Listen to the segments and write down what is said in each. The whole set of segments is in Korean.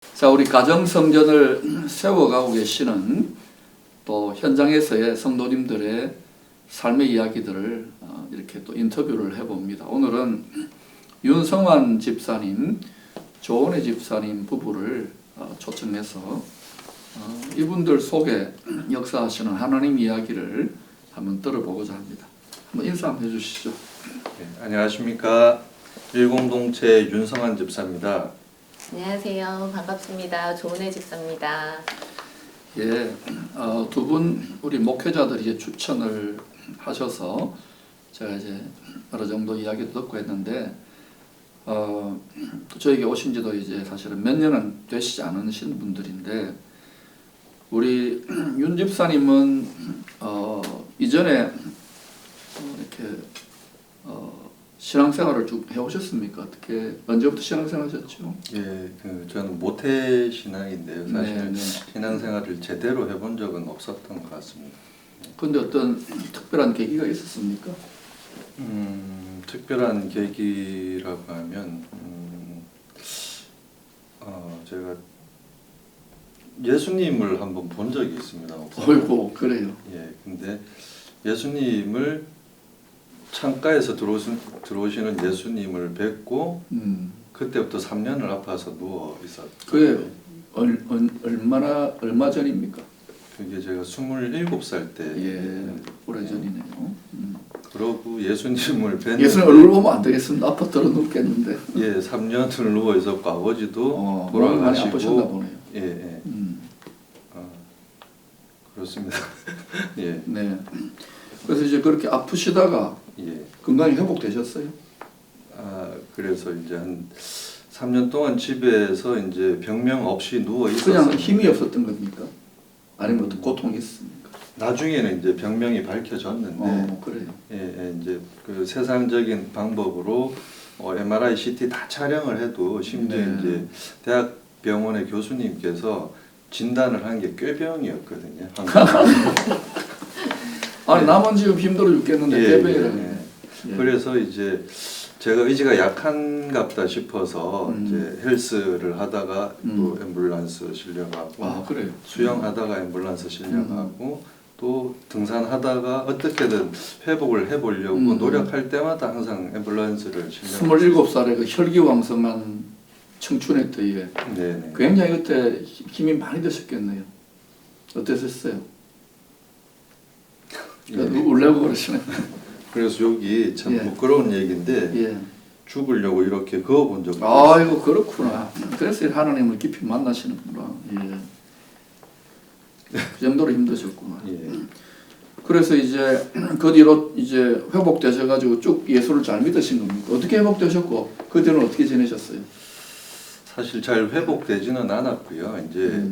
자, 우리 가정성전을 세워가고 계시는 또 현장에서의 성도님들의 삶의 이야기들을 이렇게 또 인터뷰를 해봅니다. 오늘은 윤성환 집사님, 조은혜 집사님 부부를 초청해서 이분들 속에 역사하시는 하나님 이야기를 한번 들어보고자 합니다. 한번 인사 한번 해주시죠. 네, 안녕하십니까. 일공동체 윤성환 집사입니다. 안녕하세요. 반갑습니다. 조은혜 집사입니다. 예, 두 분 우리 목회자들이 추천을 하셔서 제가 이제 어느 정도 이야기도 듣고 했는데 저에게 오신 지도 이제 사실은 몇 년은 되시지 않으신 분들인데 우리 윤 집사님은 이전에 이렇게 신앙생활을 쭉 해오셨습니까? 어떻게 언제부터 신앙생활 하셨죠? 예, 저는 모태 신앙인데요. 사실 네. 신앙생활을 제대로 해본 적은 없었던 것 같습니다. 근데 어떤 특별한 계기가 있었습니까? 특별한 계기라고 하면 제가 예수님을 한번 본 적이 있습니다. 어이구, 그래요. 예, 근데 예수님을 창가에서 들어오시는 예수님을 뵙고 그때부터 3년을 아파서 누워 있었어요. 그게 얼마 전입니까? 그게 제가 27살 때. 예, 오래전이네요. 그러고 예수님을 뵙는. 예수님 얼굴 보면 안 되겠습니다. 아파트로 눕겠는데. 예, 3년을 누워 있었고 아버지도 많이 돌아가시고. 아프셨나 보네요. 예, 예. 그렇습니다. 예. 네. 그래서 이제 그렇게 아프시다가 예. 건강이 회복되셨어요? 그래서 이제 한 3년 동안 집에서 이제 병명 없이 누워 있었어요. 그냥 힘이 없었던 겁니까? 아니면 어떤 고통이 있습니까? 나중에는 이제 병명이 밝혀졌는데. 그래요. 예, 이제 그 세상적인 방법으로 MRI, CT 다 촬영을 해도 심지어 네. 이제 대학병원의 교수님께서 진단을 한 게 꾀병이었거든요. 아니 남은 지금 힘들어 죽겠는데 대변이라니. 예. 그래서 이제 제가 의지가 약한갑다 싶어서 이제 헬스를 하다가 또 앰뷸런스 실려가고 그래요. 수영하다가 앰뷸런스 실려가고 또 등산하다가 어떻게든 회복을 해보려고 노력할 때마다 항상 앰뷸런스를 실려. 27살에 그 혈기왕성한 청춘의 때에 네네. 굉장히 그때 힘이 많이 드셨겠네요. 어땠었어요? 예. 울려고 그러시네. 그래서 여기 참 예. 부끄러운 얘기인데 예. 죽으려고 이렇게 그어본 적도 아이고 그렇구나. 그래서 하나님을 깊이 만나시는구나. 예. 그 정도로 힘드셨구나. 예. 그래서 이제 그 뒤로 이제 회복되셔가지고 쭉 예수를 잘 믿으신 겁니까? 어떻게 회복되셨고 그 뒤로는 어떻게 지내셨어요? 사실 잘 회복되지는 않았고요. 이제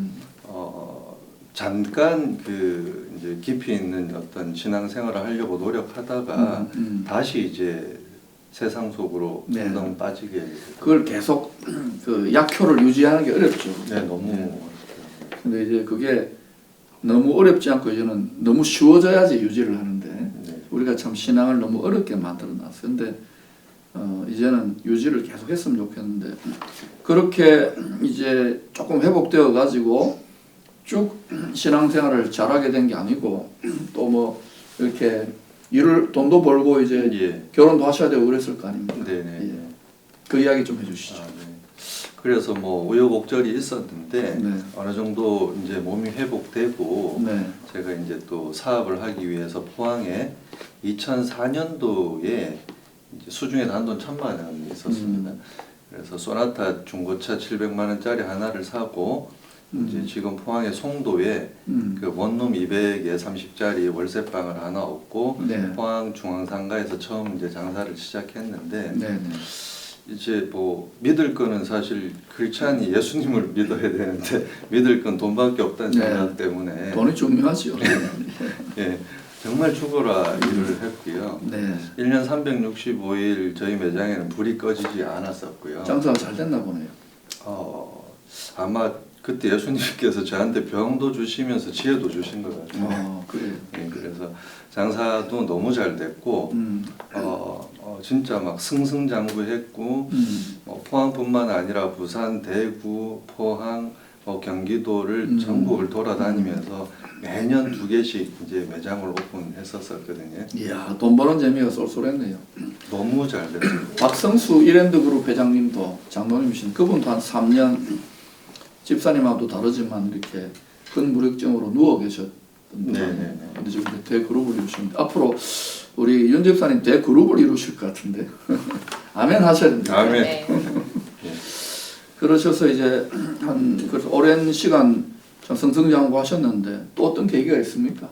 잠깐 그 이제 깊이 있는 어떤 신앙생활을 하려고 노력하다가 다시 이제 세상 속으로 네. 점점 빠지게 되더라고요. 그걸 계속 그 약효를 유지하는 게 어렵죠. 네, 너무 네. 근데 이제 그게 너무 어렵지 않고 이제는 너무 쉬워져야지 유지를 하는데 네. 우리가 참 신앙을 너무 어렵게 만들어 놨어요. 근데 이제는 유지를 계속 했으면 좋겠는데 그렇게 이제 조금 회복되어 가지고 쭉 신앙생활을 잘하게 된 게 아니고 또 뭐 이렇게 돈도 벌고 이제 예. 결혼도 하셔야 되고 그랬을 거 아닙니까? 네네. 예. 그 이야기 좀 해주시죠. 네. 그래서 뭐 우여곡절이 있었는데 네. 어느 정도 이제 몸이 회복되고 네. 제가 이제 또 사업을 하기 위해서 포항에 2004년도에 이제 수중에 단돈 1,000만 원이 있었습니다. 그래서 소나타 중고차 700만 원짜리 하나를 사고 이제 지금 포항의 송도에 그 원룸 200에 30짜리 월세방을 하나 얻고 네. 포항 중앙상가에서 처음 이제 장사를 시작했는데 네. 네. 이제 뭐 믿을 거는 사실 크리스찬이 예수님을 믿어야 되는데 믿을 건 돈밖에 없다는 네. 생각 때문에 돈이 중요하죠. 예, 정말 죽어라 일을 했고요. 네. 1년 365일 저희 매장에는 불이 꺼지지 않았었고요. 장사가 잘 됐나 보네요. 아마 그때 예수님께서 저한테 병도 주시면서 지혜도 주신 것 같아요. 그래요. 예, 그래서 장사도 너무 잘 됐고 진짜 막 승승장구했고 포항뿐만 아니라 부산, 대구, 포항, 경기도를 전국을 돌아다니면서 매년 2개씩 이제 매장을 오픈했었거든요. 이야, 돈 버는 재미가 쏠쏠했네요. 너무 잘 됐어요. 박성수 이랜드그룹 회장님도 장로님이신 그분도 한 3년 집사님하고도 다르지만 이렇게 큰 무력증으로 누워 계셨던 네네네. 근데 지금 대그룹을 이루시는데 앞으로 우리 윤 집사님 대그룹을 이루실 것 같은데 아멘 하셔야 됩니다. 아멘. 네. 그러셔서 이제 그래서 오랜 시간 참 승승장구하셨는데 또 어떤 계기가 있습니까?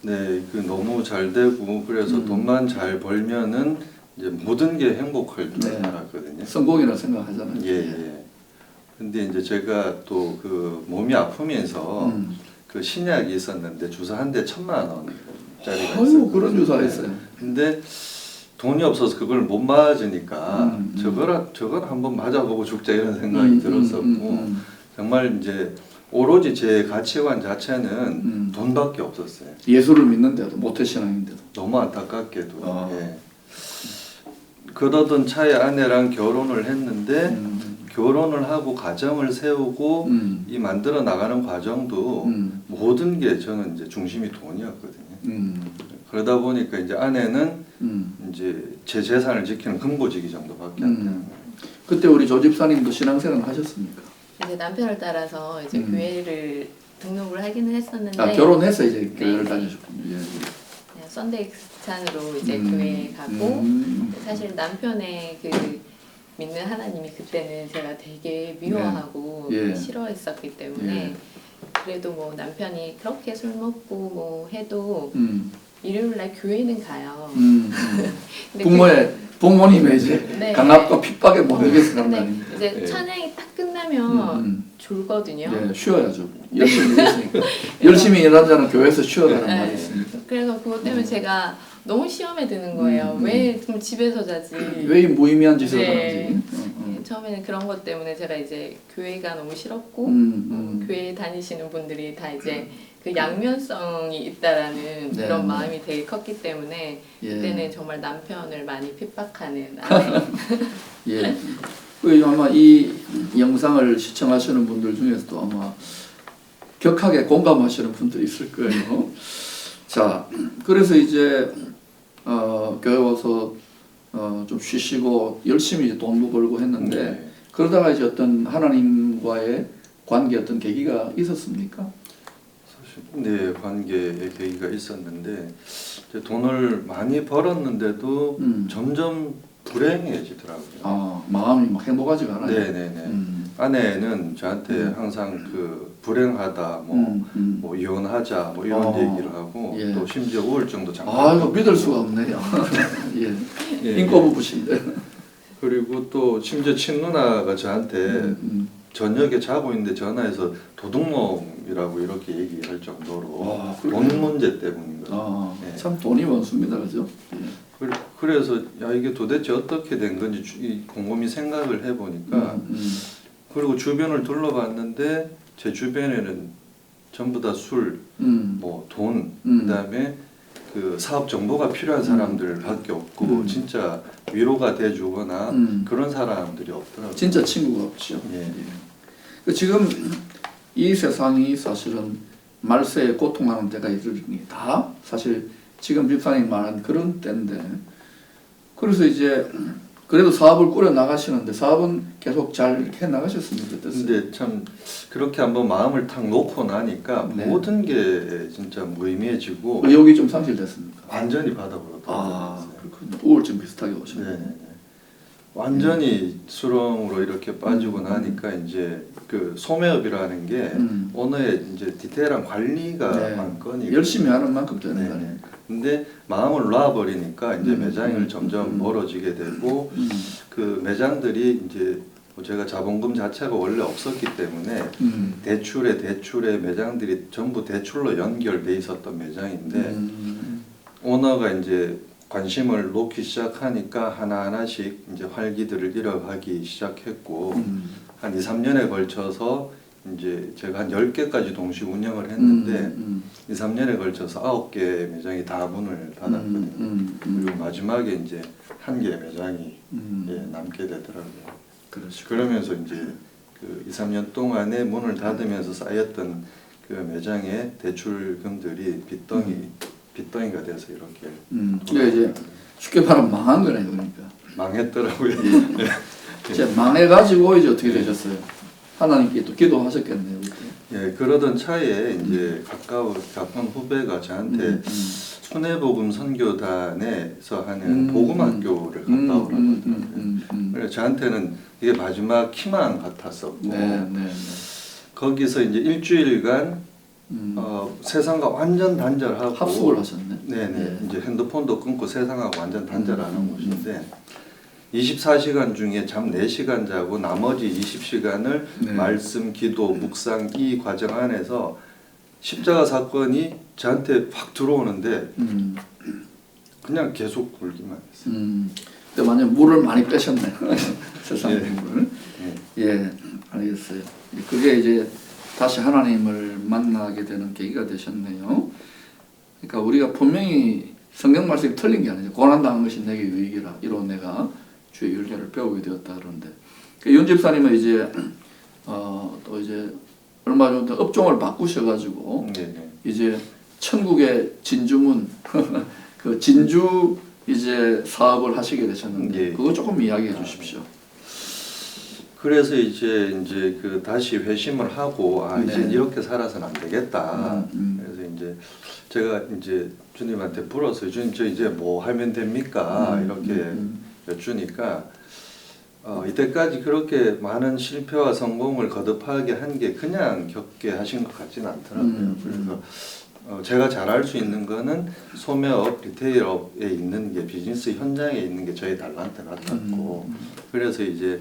네, 그 너무 잘 되고 그래서 돈만 잘 벌면은 이제 모든 게 행복할 줄 네. 알았거든요. 성공이라 생각하잖아요. 예, 예. 근데 이제 제가 또 그 몸이 아프면서 그 신약이 있었는데 주사 한 대 1,000만 원짜리가 아유, 있었거든요. 그런 주사가 있어요. 근데 돈이 없어서 그걸 못 맞으니까 저걸 한번 맞아보고 죽자 이런 생각이 들었었고 정말 이제 오로지 제 가치관 자체는 돈밖에 없었어요. 예수를 믿는데도 모태신앙인데도. 너무 안타깝게도. 아. 예. 그러던 차에 아내랑 결혼을 했는데 결혼을 하고 가정을 세우고 이 만들어 나가는 과정도 모든 게 저는 이제 중심이 돈이었거든요. 그러다 보니까 이제 아내는 이제 제 재산을 지키는 금고지기 정도밖에 안 되는 거예요. 그때 우리 조 집사님도 신앙생활 하셨습니까? 이제 남편을 따라서 이제 교회를 등록을 하기는 했었는데 아, 결혼해서 이제 교회를 네. 다니셨군요. 예. 그냥 썬데이 크리스찬으로 이제 교회에 가고 사실 남편의 그 믿는 하나님이 그때는 제가 되게 미워하고 예. 싫어했었기 때문에 그래도 뭐 남편이 그렇게 술 먹고 뭐 해도 일요일 날 교회는 가요. 근데 부모님의 이제 네. 강압과 핍박에 못 이겨서 근데 간다니. 이제 예. 찬양이 딱 끝나면 졸거든요. 예, 쉬어야죠. 열심히 일했으니까. 열심히 일한 자는 교회에서 쉬어라는 네. 말이 있습니다. 그래서 그것 때문에 제가 너무 시험에 드는 거예요. 왜 그럼 집에서 자지? 왜 이 무의미한 짓을 네. 하는지. 네, 처음에는 그런 것 때문에 제가 이제 교회가 너무 싫었고 교회 다니시는 분들이 다 이제 그 양면성이 있다라는 네. 그런 마음이 되게 컸기 때문에 예. 그때는 정말 남편을 많이 핍박하는 아내. 예. 그 아마 이 영상을 시청하시는 분들 중에서도 아마 격하게 공감하시는 분들이 있을 거예요. 자, 그래서 이제 교회 와서 좀 쉬시고 열심히 이제 돈도 벌고 했는데 네. 그러다가 이제 어떤 하나님과의 관계 어떤 계기가 있었습니까? 사실 네, 관계의 계기가 있었는데 이제 돈을 많이 벌었는데도 점점 불행해지더라고요. 아, 마음이 막 행복하지가 않아요. 네네네. 아내는 저한테 항상 그 불행하다, 뭐 이혼하자, 뭐 이런 얘기를 하고 예. 또 심지어 우울증도 잠깐. 아, 이거 믿을 수가 없네요. 예. 예, 인꼬 부부신데. 그리고 또 심지어 친누나가 저한테 저녁에 자고 있는데 전화해서 도둑놈이라고 이렇게 얘기할 정도로 아, 돈 문제 때문인 거예요. 아, 예. 참 돈이 원수입니다, 그죠? 예. 그래서 야 이게 도대체 어떻게 된 건지 곰곰이 생각을 해보니까 그리고 주변을 둘러봤는데 제 주변에는 전부 다 술, 뭐 돈, 그다음에 그 사업 정보가 필요한 사람들밖에 없고 진짜 위로가 돼주거나 그런 사람들이 없더라고요. 진짜 친구가 없죠. 예. 그 지금 이 세상이 사실은 말세에 고통하는 때가 이르니 다 사실 지금 집사님 말한 그런 때인데 그래서 이제 그래도 사업을 꾸려 나가시는데 사업은 계속 잘 해 나가셨습니까? 어땠어요? 근데 참 그렇게 한번 마음을 탁 놓고 나니까 네. 모든 게 진짜 무의미해지고 의욕이 좀 상실됐습니까? 완전히 바닥으로 아, 떨어졌어요. 그렇군요. 우울증 비슷하게 오셨네요. 네네네. 완전히 수렁으로 이렇게 빠지고 나니까 이제 그 소매업이라는 게 오너의 이제 디테일한 관리가 네. 관건이 열심히 하는 만큼 되는 네. 거예요. 근데 마음을 놔버리니까 이제 매장을 점점 멀어지게 되고 그 매장들이 이제 뭐 제가 자본금 자체가 원래 없었기 때문에 대출에 매장들이 전부 대출로 연결돼 있었던 매장인데 오너가 이제 관심을 놓기 시작하니까 하나하나씩 이제 활기들을 잃어가기 시작했고 한 2, 3년에 걸쳐서 이제 제가 한 10개까지 동시 운영을 했는데 2, 3년에 걸쳐서 9개 매장이 다 문을 닫았거든요. 그리고 마지막에 이제 1개 매장이 예, 남게 되더라고요. 그렇죠. 그러면서 이제 그 2, 3년 동안에 문을 닫으면서 쌓였던 그 매장의 대출금들이 빚덩이가 돼서 이렇게 그러니까 이제 쉽게 말하면 망한 거네요, 그러니까. 망했더라고요. 이제 망해가지고 이제 어떻게 되셨어요? 하나님께 또 기도하셨겠네요, 그때. 예, 그러던 차에 이제 가까운 후배가 저한테 순회복음 선교단에서 하는 복음학교를 갔다 오라고 하더라고요. 그래서 저한테는 이게 마지막 희망 같았었고 거기서 이제 일주일간 세상과 완전 단절하고 합숙을 하셨네. 네네. 이제 핸드폰도 끊고 세상하고 완전 단절하는 곳인데 24시간 중에 잠 4시간 자고 나머지 20시간을 말씀, 기도, 묵상 이 과정 안에서 십자가 사건이 저한테 확 들어오는데 그냥 계속 굴기만 했어요. 근데 만약 물을 많이 빼셨네. 세상 물을. 예, 알겠어요. 그게 이제 다시 하나님을 만나게 되는 계기가 되셨네요. 그러니까 우리가 분명히 성경 말씀이 틀린 게 아니죠. 고난당한 것이 내게 유익이라. 이로 내가 주의 윤례를 배우게 되었다 그러는데 윤 집사님은 이제 또 이제 얼마 전부터 업종을 바꾸셔가지고 이제 천국의 진주문 그 진주 이제 사업을 하시게 되셨는데 그거 조금 이야기해 주십시오. 그래서 이제 그 다시 회심을 하고 이제 이렇게 살아서는 안 되겠다. 그래서 이제 제가 이제 주님한테 물었어요. 주님 저 이제 뭐 하면 됩니까? 이렇게 여쭈니까 이때까지 그렇게 많은 실패와 성공을 거듭하게 한 게 그냥 겪게 하신 것 같지는 않더라고요. 그래서 제가 잘 알 수 있는 거는 소매업, 리테일업에 있는 게 비즈니스 현장에 있는 게 저희 달란트 같았고 그래서 이제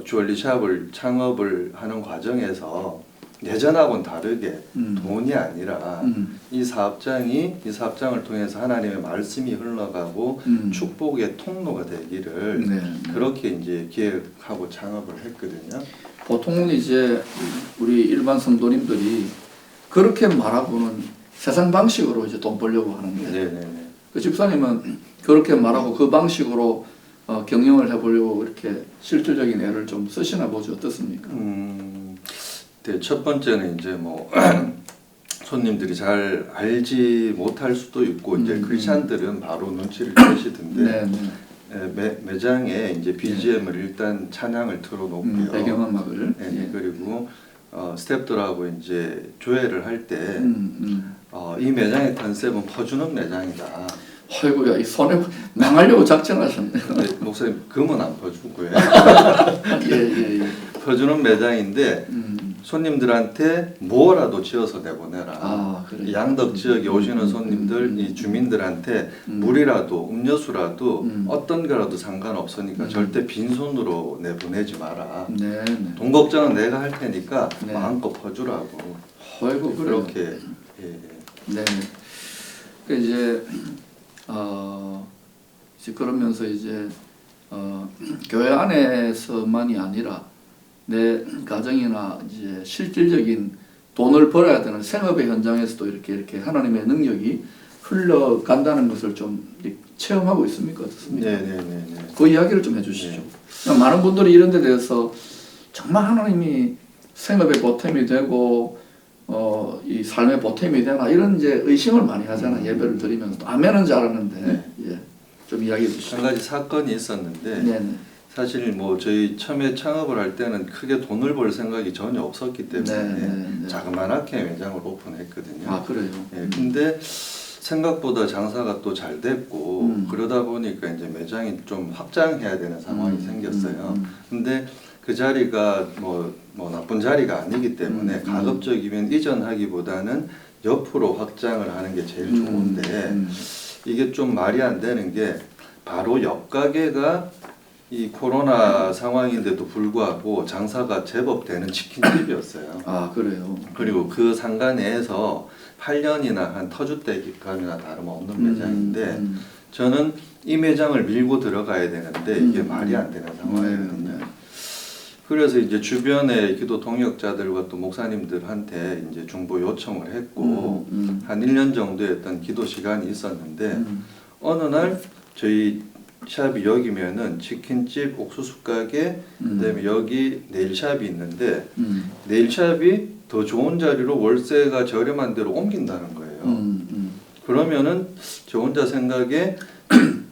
주얼리샵을 창업을 하는 과정에서 예전하고는 다르게 돈이 아니라 이 사업장을 통해서 하나님의 말씀이 흘러가고 축복의 통로가 되기를 그렇게 이제 기획하고 창업을 했거든요. 보통은 이제 우리 일반 성도님들이 그렇게 말하고는 세상 방식으로 이제 돈 벌려고 하는데 그 집사님은 그렇게 말하고 그 방식으로 경영을 해보려고 이렇게 실질적인 애를 좀 쓰시나 보죠. 어떻습니까? 네, 첫 번째는 이제 뭐 손님들이 잘 알지 못할 수도 있고 이제 크리스찬들은 바로 눈치를 채시던데 매장에 이제 BGM을 일단 찬양을 틀어놓고요. 배경음악을 그리고 스태프들하고 이제 조회를 할 때 이 매장의 컨셉은 퍼주는 매장이다. 아이고야, 이 손에 망하려고 작정하셨네. 목사님 금은 안 퍼주고요. 예. 퍼주는 매장인데 손님들한테 뭐라도 지어서 내보내라. 양덕 지역에 오시는 손님들, 이 주민들한테 물이라도 음료수라도 어떤 거라도 상관없으니까 절대 빈손으로 내보내지 마라. 돈 걱정은 내가 할 테니까 마음껏 퍼주라고. 아이고, 그렇게. 그 이제 그러면서 이제 교회 안에서만이 아니라 내 가정이나 이제 실질적인 돈을 벌어야 되는 생업의 현장에서도 이렇게 하나님의 능력이 흘러간다는 것을 좀 체험하고 있습니까? 어떻습니까? 그 이야기를 좀 해주시죠. 많은 분들이 이런 데 대해서 정말 하나님이 생업의 보탬이 되고 이 삶의 보탬이 되나 이런 이제 의심을 많이 하잖아. 예배를 드리면서 또 아멘은 잘하는데 좀 이야기해 주시죠. 한 가지 사건이 있었는데 사실 뭐 저희 처음에 창업을 할 때는 크게 돈을 벌 생각이 전혀 없었기 때문에 자그마하게 매장을 오픈했거든요. 그래요? 근데 생각보다 장사가 또 잘 됐고 그러다 보니까 이제 매장이 좀 확장해야 되는 상황이 생겼어요. 근데 그 자리가 뭐 나쁜 자리가 아니기 때문에 가급적이면 이전하기보다는 옆으로 확장을 하는 게 제일 좋은데 이게 좀 말이 안 되는 게 바로 옆 가게가 이 코로나 상황인데도 불구하고 장사가 제법 되는 치킨집이었어요. 그래요? 그리고 그 상가 내에서 8년이나 한 터줏대감이나 다름없는 매장인데 저는 이 매장을 밀고 들어가야 되는데 이게 말이 안 되는 상황이거든요. 그래서 이제 주변의 기도 동역자들과 또 목사님들한테 이제 중보 요청을 했고 한 1년 정도의 어떤 기도 시간이 있었는데 어느 날 저희 샵이 여기면은 치킨집, 옥수수 가게, 그다음에 여기 네일샵이 있는데 네일샵이 더 좋은 자리로 월세가 저렴한 데로 옮긴다는 거예요. 그러면은 저 혼자 생각에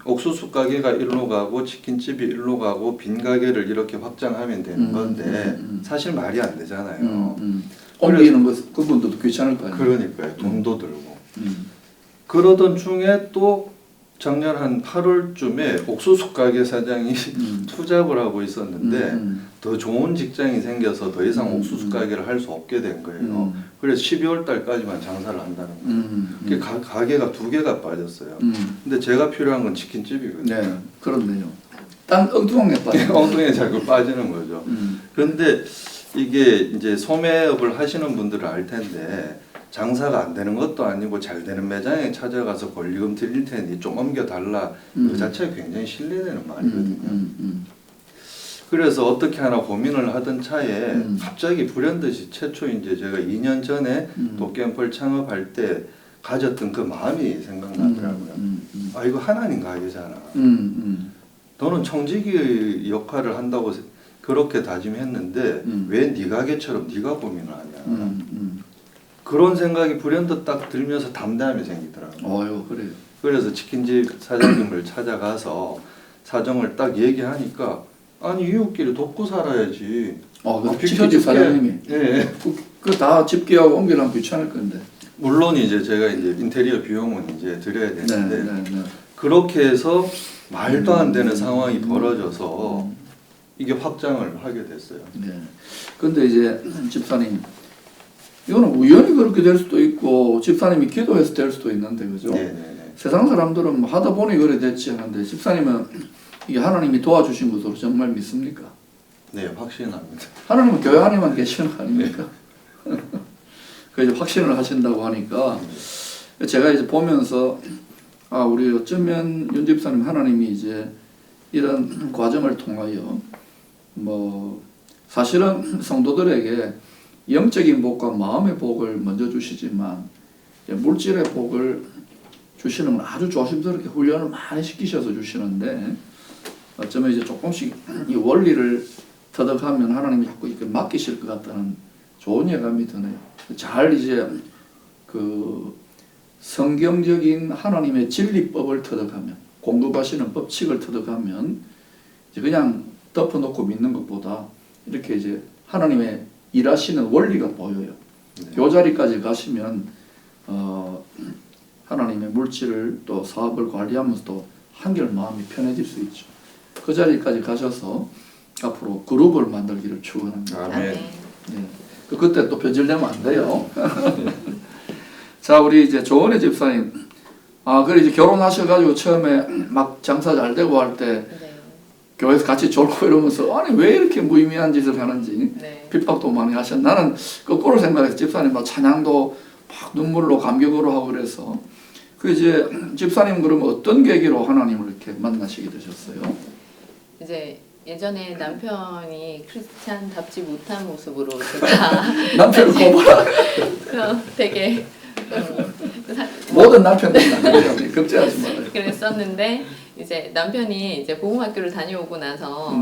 옥수수 가게가 일로 가고 치킨집이 일로 가고 빈 가게를 이렇게 확장하면 되는 건데 사실 말이 안 되잖아요. 옮기는 것 그분들도 귀찮을 거 아니에요. 그러니까요. 돈도 들고. 그러던 중에 또 작년 한 8월쯤에 옥수수 가게 사장이 투잡을 하고 있었는데 더 좋은 직장이 생겨서 더 이상 옥수수 가게를 할 수 없게 된 거예요. 그래서 12월 달까지만 장사를 한다는 거예요. 가게가 2개가 빠졌어요. 근데 제가 필요한 건 치킨집이거든요. 네, 그렇네요. 딴 엉뚱하게 빠져. 엉뚱하게 자꾸 빠지는 거죠. 그런데 이게 이제 소매업을 하시는 분들은 알 텐데 장사가 안 되는 것도 아니고 잘 되는 매장에 찾아가서 권리금 드릴 테니 좀 옮겨달라. 그 자체가 굉장히 신뢰되는 말이거든요. 그래서 어떻게 하나 고민을 하던 차에 갑자기 불현듯이 최초 이제 제가 2년 전에 도깨비펄 창업할 때 가졌던 그 마음이 생각나더라고요. 아 이거 하나님 가게잖아. 너는 청지기 역할을 한다고 그렇게 다짐했는데 왜 네 가게처럼 네가 고민을 하냐. 그런 생각이 불현듯 딱 들면서 담담함이 생기더라고요. 그래요. 그래서 치킨집 사장님을 찾아가서 사정을 딱 얘기하니까 아니 이웃끼리 돕고 살아야지. 그 치킨집 사장님이. 예. 그 다 집계하고 옮기려면 귀찮을 건데. 물론 이제 제가 이제 인테리어 비용은 이제 드려야 되는데 네. 그렇게 해서 말도 안 되는 상황이 벌어져서 이게 확장을 하게 됐어요. 네. 근데 이제 집사님 이거는 우연히 그렇게 될 수도 있고 집사님이 기도해서 될 수도 있는데 그죠? 네네네. 세상 사람들은 뭐 하다 보니 그래 됐지 하는데 집사님은 이게 하나님이 도와주신 것으로 정말 믿습니까? 네, 확신합니다. 하나님은 교회 안에만 계시는 거 아닙니까? 그래서 확신을 하신다고 하니까 제가 이제 보면서 우리 어쩌면 윤 집사님 하나님이 이제 이런 과정을 통하여 뭐 사실은 성도들에게 영적인 복과 마음의 복을 먼저 주시지만 물질의 복을 주시는 건 아주 조심스럽게 훈련을 많이 시키셔서 주시는데 어쩌면 이제 조금씩 이 원리를 터득하면 하나님이 자꾸 이렇게 맡기실 것 같다는 좋은 예감이 드네요. 잘 이제 그 성경적인 하나님의 진리법을 터득하면 공급하시는 법칙을 터득하면 이제 그냥 덮어놓고 믿는 것보다 이렇게 이제 하나님의 일하시는 원리가 보여요. 이 자리까지 가시면 하나님의 물질을 또 사업을 관리하면서 또 한결 마음이 편해질 수 있죠. 그 자리까지 가셔서 앞으로 그룹을 만들기를 축원합니다. 아멘. 네. 그때 또 변질되면 안 돼요. 자, 우리 이제 조은혜 집사님. 그래 이제 결혼하셔가지고 처음에 막 장사 잘 되고 할 때 교회에서 같이 졸고 이러면서 아니 왜 이렇게 무의미한 짓을 하는지 핍박도 많이 하셨. 나는 거꾸로 생각해서 집사님 막 찬양도 막 눈물로 감격으로 하고 그래서 그 이제 집사님 그러면 어떤 계기로 하나님을 이렇게 만나시게 되셨어요? 이제 예전에 남편이 크리스찬답지 못한 모습으로 제가 남편을 고발하. 되게 모든 남편들은 안 그래요. 걱정하지 말아요. 그랬었는데 이제 남편이 이제 복음학교를 다녀오고 나서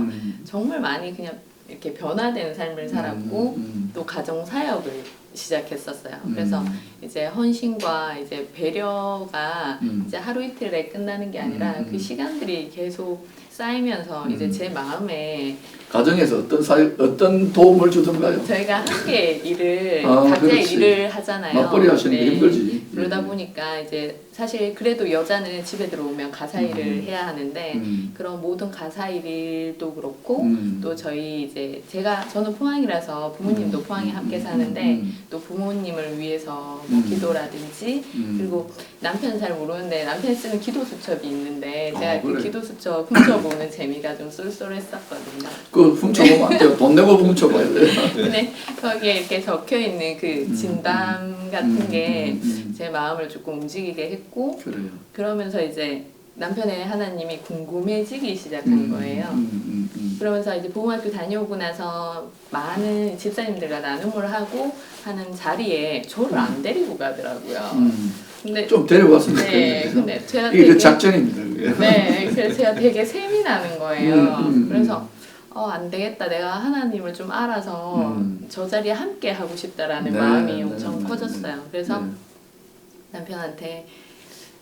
정말 많이 그냥 이렇게 변화된 삶을 살았고 또 가정 사역을 시작했었어요. 그래서 이제 헌신과 이제 배려가 이제 하루 이틀에 끝나는 게 아니라 그 시간들이 계속 쌓이면서 이제 제 마음에 가정에서 어떤 도움을 주던가요? 저희가 함께 일을 각자의 일을 하잖아요. 맞벌이 하시는 게 힘들지. 그러다 보니까 이제 사실 그래도 여자는 집에 들어오면 가사 일을 해야 하는데 그런 모든 가사 일도 그렇고 또 저희 이제 저는 포항이라서 부모님도 포항에 함께 사는데 또 부모님을 위해서 뭐 기도라든지 그리고 남편 잘 모르는데 남편 쓰는 기도 수첩이 있는데 제가 그 기도 수첩 훔쳐보는 재미가 좀 쏠쏠했었거든요. 그 훔쳐보면 안 돼요. 돈 내고 훔쳐봐야 돼요. 근데 거기에 이렇게 적혀 있는 그 진담 같은 게 제 마음을 조금 움직이게 했고 그래요. 그러면서 이제 남편의 하나님이 궁금해지기 시작한 거예요. 그러면서 이제 보험학교 다녀오고 나서 많은 집사님들과 나눔을 하고 하는 자리에 저를 안 데리고 가더라고요. 근데 좀 데려왔으면 네, 좋겠네요. 근데 제가 이게 그 되게 작전입니다. 그게. 네, 그래서 제가 되게 셈이 나는 거예요. 음. 그래서 안 되겠다. 내가 하나님을 좀 알아서 저 자리에 함께 하고 싶다라는 네, 마음이 네, 엄청 네, 커졌어요. 그래서 네. 남편한테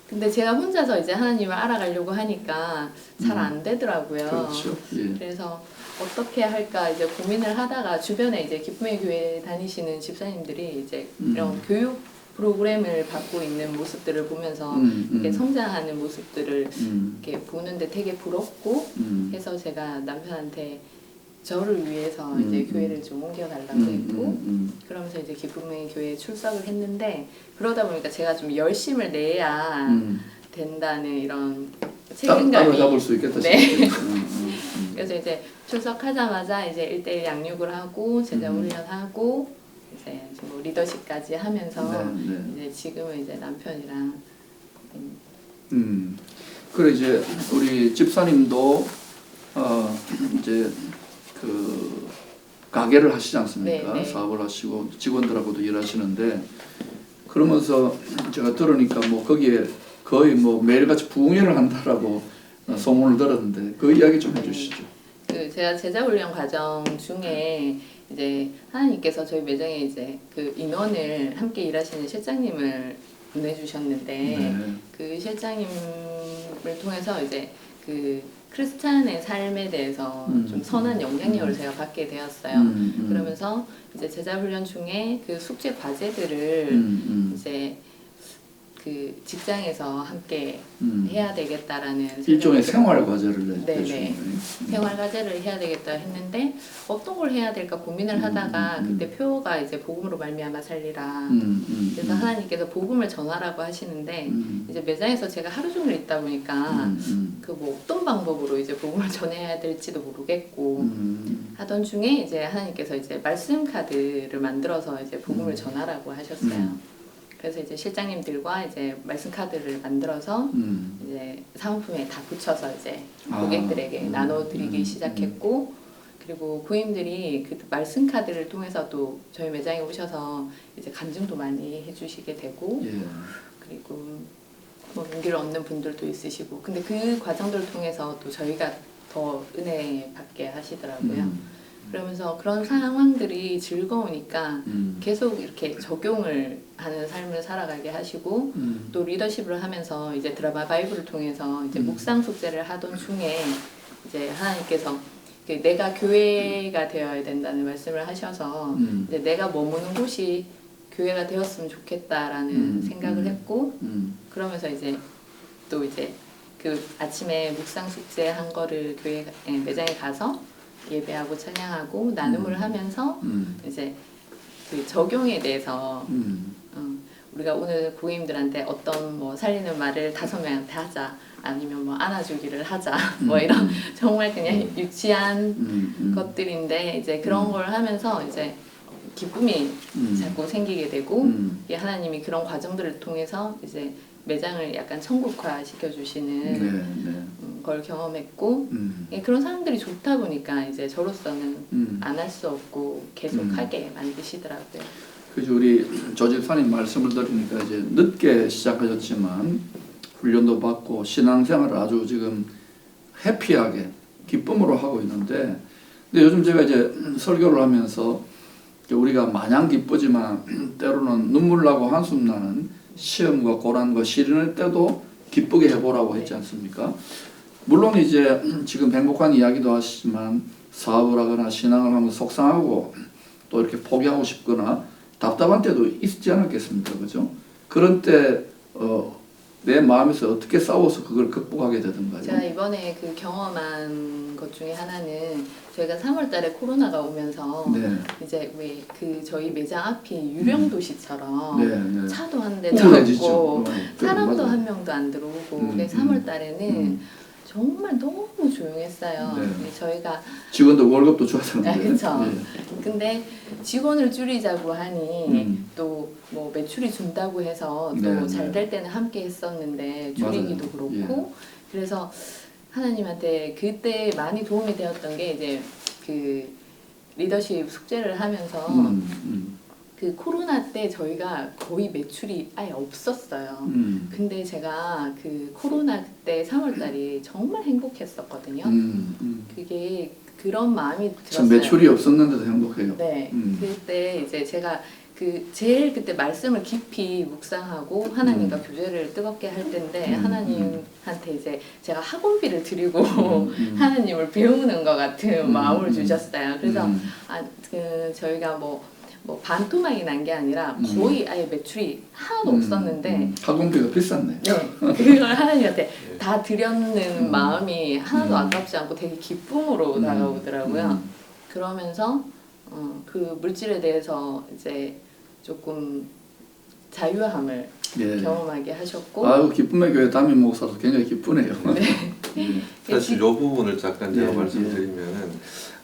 근데 제가 혼자서 이제 하나님을 알아가려고 하니까 잘 안 되더라고요. 그렇죠. 예. 그래서 어떻게 할까 이제 고민을 하다가 주변에 이제 기쁨의 교회 다니시는 집사님들이 이제 이런 교육 프로그램을 받고 있는 모습들을 보면서 이렇게 성장하는 모습들을 이렇게 보는데 되게 부럽고 해서 제가 남편한테 저를 위해서 이제 교회를 좀 옮겨달라고 했고 그러면서 이제 기쁨의 교회에 출석을 했는데 그러다 보니까 제가 좀 열심을 내야 된다는 이런 책임감이 따라잡을 수 있겠다 네. 싶어요. 그래서 이제 출석하자마자 이제 1대1 양육을 하고 제자 훈련하고 이제 뭐 리더십까지 하면서 네, 네. 이제 지금은 이제 남편이랑 그래 이제 우리 집사님도 이제 그 가게를 하시지 않습니까? 네, 네. 사업을 하시고 직원들하고도 일하시는데 그러면서 제가 들으니까 뭐 거기에 거의 뭐 매일같이 부흥회를 한다라고 소문을 들었는데 그 이야기 좀 해주시죠. 그 제가 제자 훈련 과정 중에 이제 하나님께서 저희 매장에 이제 그 인원을 함께 일하시는 실장님을 보내주셨는데 네. 그 실장님을 통해서 이제 그 크리스찬의 삶에 대해서 좀 선한 영향력을 제가 받게 되었어요. 그러면서 이제 제자 훈련 중에 그 숙제 과제들을 이제 그 직장에서 함께 해야 되겠다라는 일종의 생각이 생활 과제를 네네. 내주신 거예요. 생활 과제를 해야 되겠다 했는데 어떤 걸 해야 될까 고민을 하다가 그때 표가 이제 복음으로 말미암아 살리라. 그래서 하나님께서 복음을 전하라고 하시는데 이제 매장에서 제가 하루 종일 있다 보니까 그 뭐 어떤 방법으로 이제 복음을 전해야 될지도 모르겠고 하던 중에 이제 하나님께서 이제 말씀 카드를 만들어서 이제 복음을 전하라고 하셨어요. 그래서 이제 실장님들과 이제 말씀 카드를 만들어서 이제 사은품에 다 붙여서 이제 고객들에게 나눠드리기 시작했고 그리고 고객님들이 그 말씀 카드를 통해서 또 저희 매장에 오셔서 이제 간증도 많이 해주시게 되고 예. 그리고 뭐 용기를 얻는 분들도 있으시고 근데 그 과정들을 통해서 또 저희가 더 은혜 받게 하시더라고요. 그러면서 그런 상황들이 즐거우니까 계속 이렇게 적용을 하는 삶을 살아가게 하시고 또 리더십을 하면서 이제 드라마 바이블을 통해서 이제 묵상 숙제를 하던 중에 이제 하나님께서 내가 교회가 되어야 된다는 말씀을 하셔서 이제 내가 머무는 곳이 교회가 되었으면 좋겠다라는 생각을 했고 그러면서 이제 또 이제 그 아침에 묵상 숙제 한 거를 교회 매장에 가서 예배하고 찬양하고 나눔을 하면서 이제 그 적용에 대해서 우리가 오늘 고객님들한테 어떤 뭐 살리는 말을 5명한테 하자 아니면 뭐 안아주기를 하자 뭐 이런 정말 그냥 유치한 것들인데 이제 그런 걸 하면서 이제 기쁨이 자꾸 생기게 되고 하나님이 그런 과정들을 통해서 이제 매장을 약간 천국화 시켜주시는 걸 경험했고 그런 상황들이 좋다 보니까 이제 저로서는 안 할 수 없고 계속 하게 만드시더라고요. 그죠. 우리 조 집사님 말씀을 들으니까 이제 늦게 시작하셨지만 훈련도 받고 신앙생활을 아주 지금 해피하게 기쁨으로 하고 있는데 근데 요즘 제가 이제 설교를 하면서 우리가 마냥 기쁘지만 때로는 눈물 나고 한숨 나는 시험과 고난과 시련일 때도 기쁘게 해보라고 했지 않습니까? 물론 이제 지금 행복한 이야기도 하시지만 사업을 하거나 신앙을 하면 속상하고 또 이렇게 포기하고 싶거나 답답한 때도 있지 않았겠습니까? 그죠? 그런 때 내 마음에서 어떻게 싸워서 그걸 극복하게 되던가요? 제가 이번에 그 경험한 것 중에 하나는 저희가 3월 달에 코로나가 오면서 이제 왜 그 저희 매장 앞이 유령 도시처럼 차도 한 대도 없고 사람도 한 명도 안 들어오고 3월 달에는 정말 너무 조용했어요. 저희가 직원들 월급도 줘야 되는데. 그렇죠. 근데 직원을 줄이자고 하니 또 뭐 매출이 준다고 해서 또 잘 될 때는 함께 했었는데 줄이기도 그렇고 그래서 하나님한테 그때 많이 도움이 되었던 게 이제 그 리더십 숙제를 하면서 그 코로나 때 저희가 거의 매출이 아예 없었어요. 근데 제가 그 코로나 때 3월 달이 정말 행복했었거든요. 그게 그런 마음이 참 들었어요. 매출이 없었는데도 행복해요. 네. 그때 이제 제가 그 제일 그때 말씀을 깊이 묵상하고 하나님과 교제를 뜨겁게 할 때인데 하나님한테 이제 제가 학원비를 드리고 하나님을 배우는 것 같은 마음을 주셨어요. 그래서 저희가 뭐 반토막이 난 게 아니라 거의 아예 매출이 하나도 없었는데 학원비가 비쌌네. 네, 그걸 하나님한테 다 드렸는 마음이 하나도 아깝지 않고 되게 기쁨으로 다가오더라고요. 그러면서 그 물질에 대해서 이제 조금 자유함을 예. 경험하게 하셨고 아유 기쁨의 교회 담임 목사도 굉장히 기쁘네요. 사실 이 부분을 잠깐 제가 예, 말씀드리면은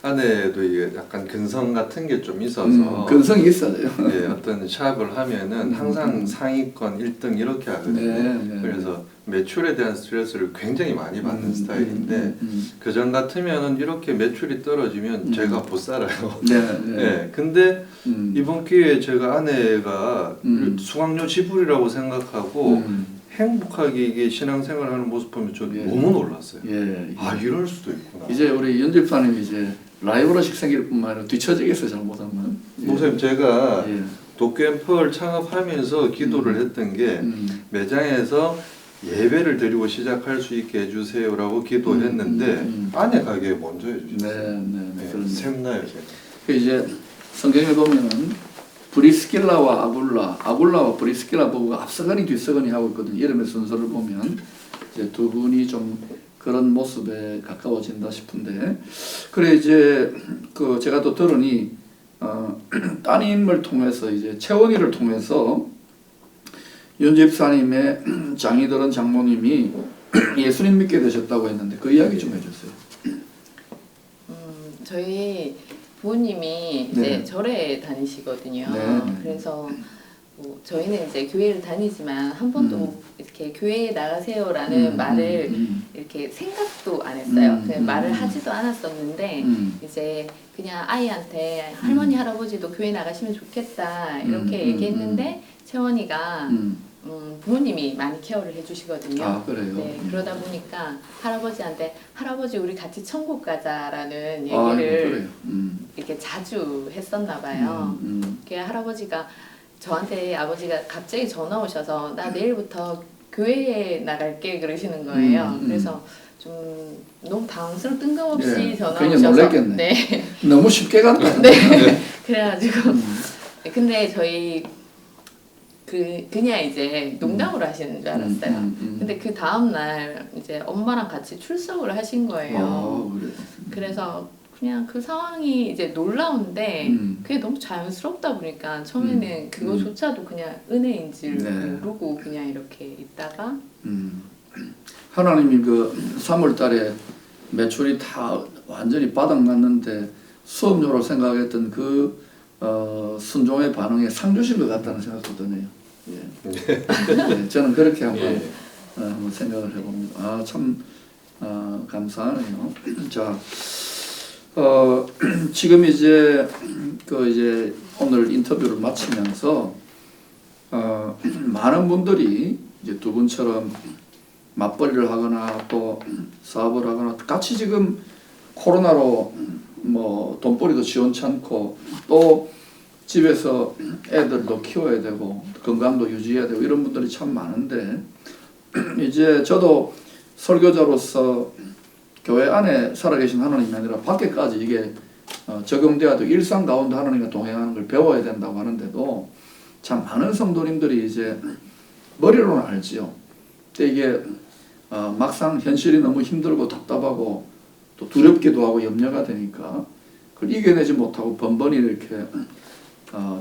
아내도 이게 약간 근성 같은 게 좀 있어서 근성이 있어요. 예, 어떤 샵을 하면은 항상 상위권 1등 이렇게 하거든요. 그래서 매출에 대한 스트레스를 굉장히 많이 받는 스타일인데 그전 같으면은 이렇게 매출이 떨어지면 제가 못 살아요. 네. 근데 이번 기회에 제가 아내가 수강료 지불이라고 생각하고 행복하게 이게 신앙생활하는 모습 보면 저 너무 놀랐어요. 아 이럴 수도 있구나. 이제 우리 연집사님이 이제 라이브러식 생길 뿐만 아니라 뒤처지겠어요 잘못하면. 목사님 제가 도쿄앤펄 창업하면서 기도를 했던 게 매장에서 예배를 드리고 시작할 수 있게 해주세요라고 기도했는데 아내 가게에 먼저 해주셨어요. 그런 샘나요 제가. 이제 성경에 보면은 브리스길라와 아굴라와 브리스길라 부부가 앞서거니 뒤서거니 하고 있거든요. 이름의 순서를 보면 이제 두 분이 좀 그런 모습에 가까워진다 싶은데, 그래 이제 그 제가 또 들으니 따님을 통해서 이제 채원이를 통해서 윤 집사님의 장이들은 장모님이 예수님 믿게 되셨다고 했는데 그 이야기 좀 해주세요. 저희 부모님이 이제 절에 다니시거든요. 그래서 뭐 저희는 이제 교회를 다니지만 한 번도 이렇게 교회에 나가세요라는 말을 이렇게 생각도 안 했어요. 그냥 말을 하지도 않았었는데 이제 그냥 아이한테 할머니 할아버지도 교회 나가시면 좋겠다 이렇게 얘기했는데 채원이가 부모님이 많이 케어를 해주시거든요. 아, 그래요? 네, 그러다 보니까 할아버지한테 할아버지 우리 같이 천국 가자라는 얘기를 이렇게 자주 했었나 봐요. 그게 할아버지가 저한테 아버지가 갑자기 전화 오셔서 나 내일부터 교회에 나갈게 그러시는 거예요. 그래서 좀 너무 당황스러워 뜬금없이 전화 괜히 오셔서 놀랬겠네. 네. 너무 쉽게 간다. 네. 그래가지고 근데 저희 그냥 이제 농담으로 하시는 줄 알았어요. 근데 그 다음날 이제 엄마랑 같이 출석을 하신 거예요. 그래서 그냥 그 상황이 이제 놀라운데 그게 너무 자연스럽다 보니까 처음에는 그거조차도 그냥 은혜인 줄 모르고 그냥 이렇게 있다가 하나님이 그 3월 달에 매출이 다 완전히 바닥났는데 수업료로 생각했던 그 순종의 반응에 상 주신 것 같다는 생각도 드네요. 저는 그렇게 한번 생각을 해봅니다. 아, 참 감사하네요. 자, 지금 이제 이제 오늘 인터뷰를 마치면서 많은 분들이 이제 두 분처럼 맞벌이를 하거나 또 사업을 하거나 같이 지금 코로나로 뭐 돈벌이도 지원찮고 또 집에서 애들도 키워야 되고 건강도 유지해야 되고 이런 분들이 참 많은데 이제 저도 설교자로서 교회 안에 살아계신 하나님이 아니라 밖에까지 이게 적용돼야 되고 일상 가운데 하나님과 동행하는 걸 배워야 된다고 하는데도 참 많은 성도님들이 이제 머리로는 알지요. 근데 이게 막상 현실이 너무 힘들고 답답하고 또 두렵기도 하고 염려가 되니까 그걸 이겨내지 못하고 번번이 이렇게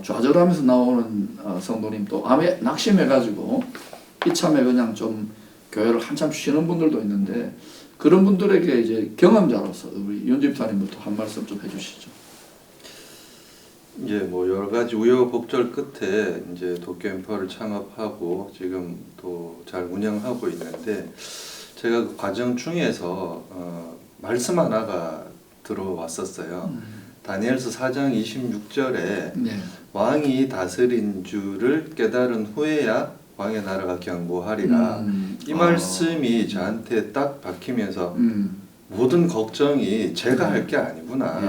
좌절하면서 나오는 성도님 또 암에 낙심해가지고 이참에 그냥 좀 교회를 한참 쉬는 분들도 있는데 그런 분들에게 이제 경험자로서 우리 윤 집사님부터 한 말씀 좀 해주시죠. 이제 뭐 여러 가지 우여곡절 끝에 이제 도쿄 엠퍼를 창업하고 지금 또 잘 운영하고 있는데 제가 그 과정 중에서 말씀 하나가 들어왔었어요. 다니엘서 4장 26절에 네. 왕이 다스린 줄을 깨달은 후에야 왕의 나라가 견고하리라. 이 말씀이 저한테 딱 박히면서 모든 걱정이 제가 할 게 아니구나.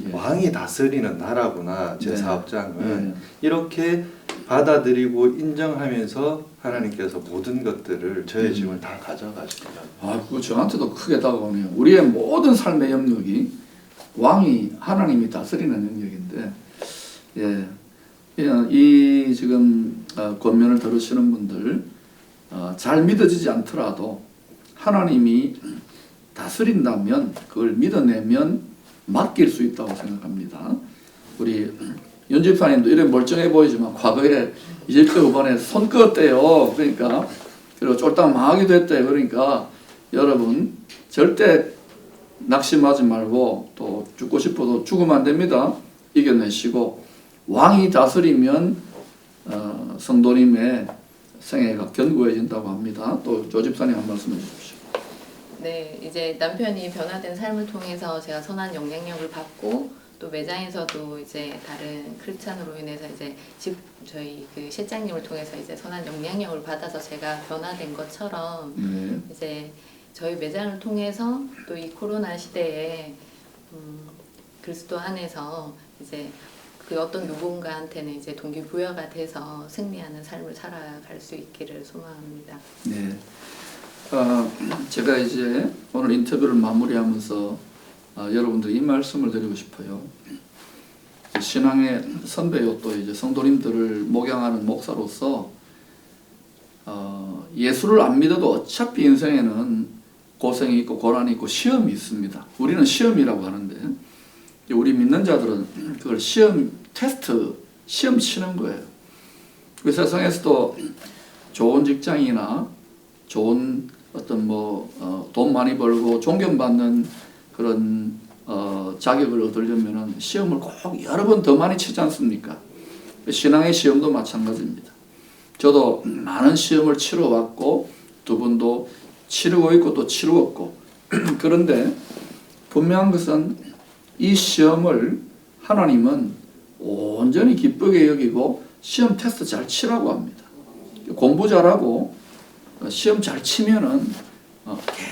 예. 왕이 다스리는 나라구나. 제 네. 사업장은 이렇게 받아들이고 인정하면서 하나님께서 모든 것들을 저의 짐을 다 가져가시더라고요. 아, 그거 저한테도 크게 다가오네요. 우리의 모든 삶의 영역이 왕이 하나님이 다스리는 영역인데, 이 지금 권면을 들으시는 분들 잘 믿어지지 않더라도 하나님이 다스린다면 그걸 믿어내면 맡길 수 있다고 생각합니다. 우리 윤 집사님도 이런 멀쩡해 보이지만 과거에 이집트 후반에 손 끄었대요. 그러니까 그리고 쫄딱 망하기도 했대요. 그러니까 여러분 절대 낙심하지 말고 또 죽고 싶어도 죽으면 안 됩니다. 이겨내시고 왕이 다스리면 성도님의 생애가 견고해진다고 합니다. 또 조 집사님 한 말씀 해주십시오. 네, 이제 남편이 변화된 삶을 통해서 제가 선한 영향력을 받고 또 매장에서도 이제 다른 크리스찬으로 인해서 이제 저희 그 실장님을 통해서 이제 선한 영향력을 받아서 제가 변화된 것처럼 이제 저희 매장을 통해서 또 이 코로나 시대에 그리스도 안에서 이제 그 어떤 누군가한테는 이제 동기부여가 돼서 승리하는 삶을 살아갈 수 있기를 소망합니다. 네. 제가 이제 오늘 인터뷰를 마무리하면서 여러분들 이 말씀을 드리고 싶어요. 신앙의 선배요 또 이제 성도님들을 목양하는 목사로서 예수를 안 믿어도 어차피 인생에는 고생이 있고 고난이 있고 시험이 있습니다. 우리는 시험이라고 하는데 우리 믿는 자들은 그걸 시험 치는 거예요. 그 세상에서도 좋은 직장이나 좋은 어떤 돈 많이 벌고 존경받는 그런 자격을 얻으려면은 시험을 꼭 여러 번 더 많이 치지 않습니까? 신앙의 시험도 마찬가지입니다. 저도 많은 시험을 치러왔고 두 분도 치르고 있고 또 치루었고 그런데 분명한 것은 이 시험을 하나님은 온전히 기쁘게 여기고 시험 테스트 잘 치라고 합니다. 공부 잘하고 시험 잘 치면은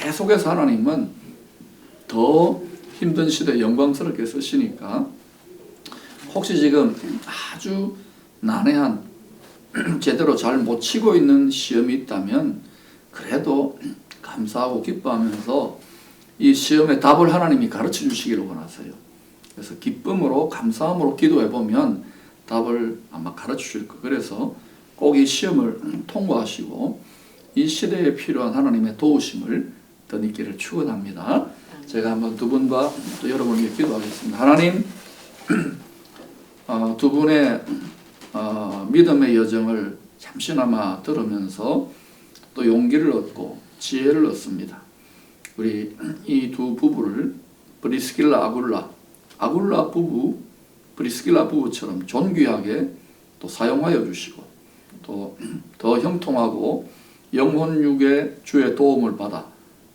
계속해서 하나님은 더 힘든 시대에 영광스럽게 쓰시니까 혹시 지금 아주 난해한 제대로 잘 못 치고 있는 시험이 있다면 그래도 감사하고 기뻐하면서 이 시험의 답을 하나님이 가르쳐 주시기를 원하세요. 그래서 기쁨으로 감사함으로 기도해 보면 답을 아마 가르쳐 줄 거예요. 그래서 꼭 이 시험을 통과하시고 이 시대에 필요한 하나님의 도우심을 덧입기를 축원합니다. 제가 한번 두 분과 또 여러분에게 기도하겠습니다. 하나님, 두 분의 믿음의 여정을 잠시나마 들으면서 또 용기를 얻고 지혜를 얻습니다. 우리 이 두 부부를 브리스길라 아굴라 부부, 브리스길라 부부처럼 존귀하게 또 사용하여 주시고 또 더 형통하고 영혼육의 주의 도움을 받아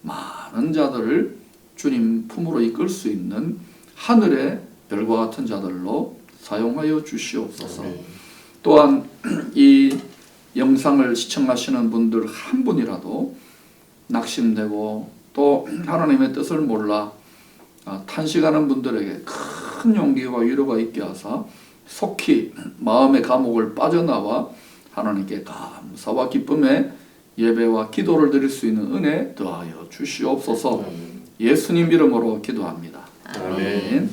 많은 자들을 주님 품으로 이끌 수 있는 하늘의 별과 같은 자들로 사용하여 주시옵소서. 또한 이 영상을 시청하시는 분들 한 분이라도 낙심되고 또 하나님의 뜻을 몰라 탄식하는 분들에게 큰 용기와 위로가 있게 하사 속히 마음의 감옥을 빠져나와 하나님께 감사와 기쁨의 예배와 기도를 드릴 수 있는 은혜 더하여 주시옵소서. 예수님 이름으로 기도합니다. 아멘.